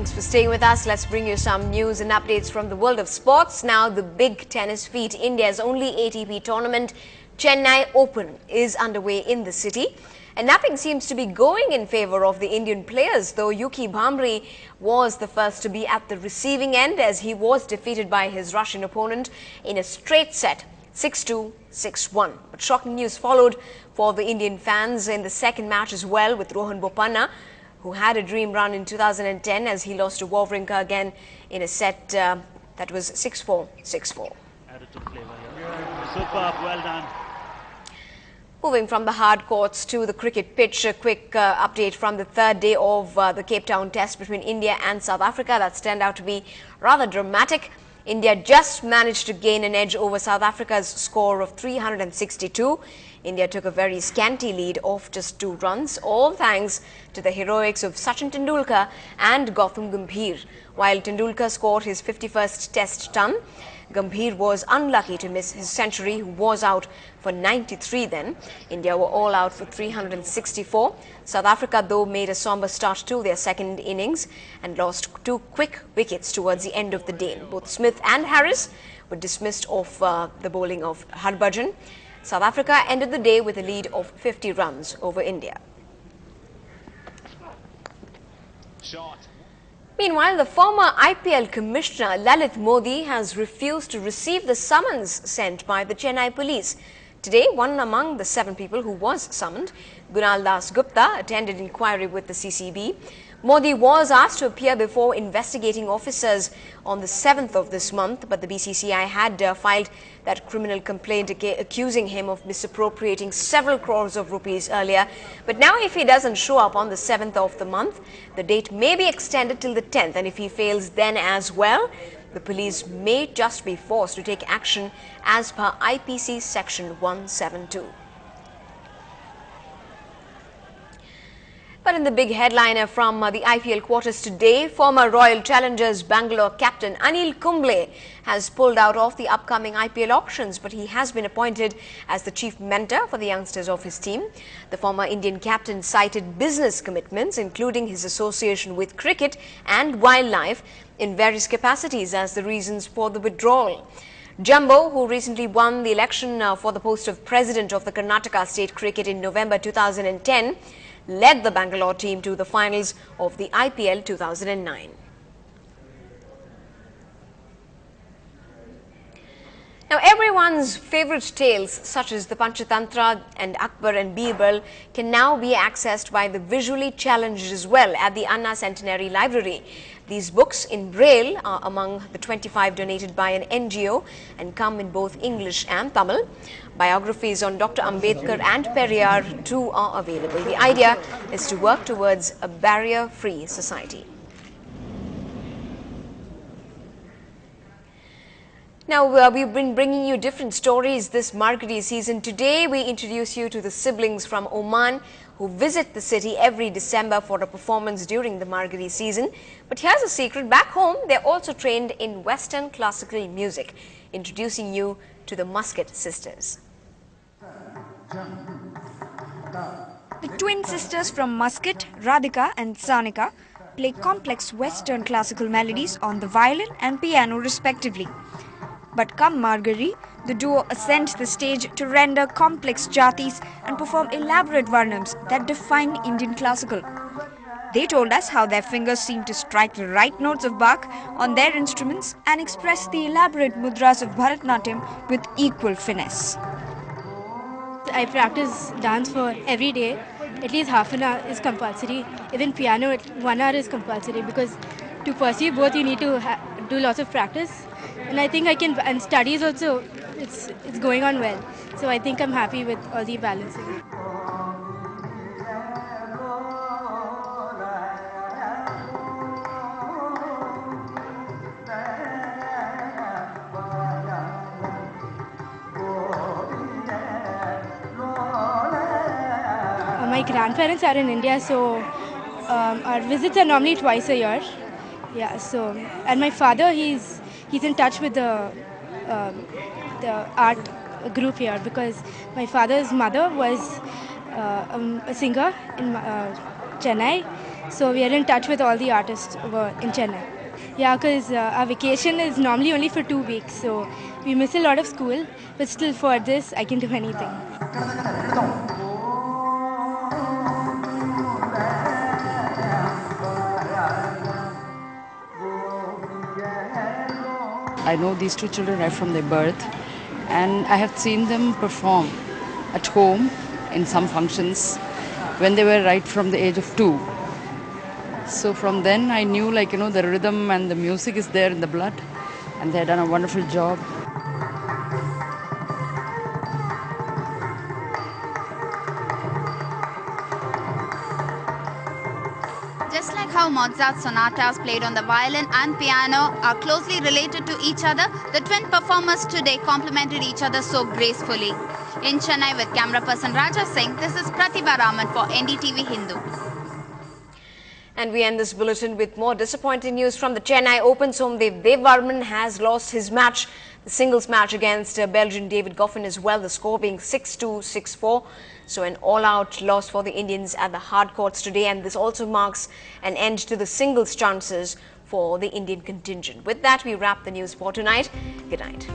Thanks for staying with us. Let's bring you some news and updates from the world of sports. Now, the big tennis feat, India's only ATP tournament, Chennai Open, is underway in the city. And nothing seems to be going in favor of the Indian players, though Yuki Bhamri was the first to be at the receiving end as he was defeated by his Russian opponent in a straight set, 6-2, 6-1. But shocking news followed for the Indian fans in the second match as well, with Rohan Bopanna, who had a dream run in 2010 as he lost to Wawrinka again in a set that was 6-4, 6-4. Attitude flavor here. Superb, well done. Moving from the hard courts to the cricket pitch, a quick update from the third day of the Cape Town test between India and South Africa. That's turned out to be rather dramatic. India just managed to gain an edge over South Africa's score of 362. India took a very scanty lead of just 2 runs, all thanks to the heroics of Sachin Tendulkar and Gautam Gambhir. While Tendulkar scored his 51st test ton, Gambhir was unlucky to miss his century, who was out for 93 then. India were all out for 364. South Africa, though, made a somber start to their second innings and lost 2 quick wickets towards the end of the day. Both Smith and Harris were dismissed off the bowling of Harbhajan. South Africa ended the day with a lead of 50 runs over India. Shot. Meanwhile, the former IPL commissioner Lalit Modi has refused to receive the summons sent by the Chennai police. Today, one among the 7 people who was summoned, Gunal Das Gupta, attended inquiry with the CCB. Modi was asked to appear before investigating officers on the 7th of this month, but the BCCI had filed that criminal complaint accusing him of misappropriating several crores of rupees earlier. But now, if he doesn't show up on the 7th of the month, the date may be extended till the 10th, and if he fails then as well, the police may just be forced to take action as per IPC Section 172. But in the big headliner from the IPL quarters today, former Royal Challengers Bangalore captain Anil Kumble has pulled out of the upcoming IPL auctions, but he has been appointed as the chief mentor for the youngsters of his team. The former Indian captain cited business commitments, including his association with cricket and wildlife in various capacities, as the reasons for the withdrawal. Jumbo, who recently won the election for the post of president of the Karnataka State Cricket in November 2010, led the Bangalore team to the finals of the IPL 2009. Now, everyone's favorite tales, such as the Panchatantra and Akbar and Birbal, can now be accessed by the visually challenged as well at the Anna Centenary Library. These books in Braille are among the 25 donated by an NGO and come in both English and Tamil. Biographies on Dr. Ambedkar and Periyar too are available. The idea is to work towards a barrier-free society. Now, we've been bringing you different stories this Margari season. Today, we introduce you to the siblings from Oman who visit the city every December for a performance during the Margari season. But here's a secret. Back home, they're also trained in Western classical music. Introducing you to the Muscat sisters. The twin sisters from Muscat, Radhika and Sanika, play complex Western classical melodies on the violin and piano respectively. But come Margari, the duo ascends the stage to render complex jatis and perform elaborate varnams that define Indian classical. They told us how their fingers seem to strike the right notes of Bach on their instruments and express the elaborate mudras of Bharatanatyam with equal finesse. I practice dance for every day. At least half an hour is compulsory. Even piano, 1 hour is compulsory, because to pursue both you need to do lots of practice. And I think I can, and studies also, it's going on well. So I think I'm happy with all the balancing. My grandparents are in India, so our visits are normally twice a year. Yeah, so, and my father, he's in touch with the art group here, because my father's mother was a singer in Chennai. So we are in touch with all the artists over in Chennai. Yeah, because our vacation is normally only for 2 weeks, so we miss a lot of school. But still, for this, I can do anything. I know these two children right from their birth, and I have seen them perform at home in some functions when they were right from the age of 2. So from then I knew, like, the rhythm and the music is there in the blood, and they had done a wonderful job. Just like how Mozart's sonatas played on the violin and piano are closely related to each other, the twin performers today complemented each other so gracefully. In Chennai with camera person Raja Singh, this is Pratibha Raman for NDTV Hindu. And we end this bulletin with more disappointing news from the Chennai Open. Somdev Devvarman has lost his match, the singles match against Belgian David Goffin as well, the score being 6-2, 6-4. So an all-out loss for the Indians at the hard courts today, and this also marks an end to the singles chances for the Indian contingent. With that, we wrap the news for tonight. Good night.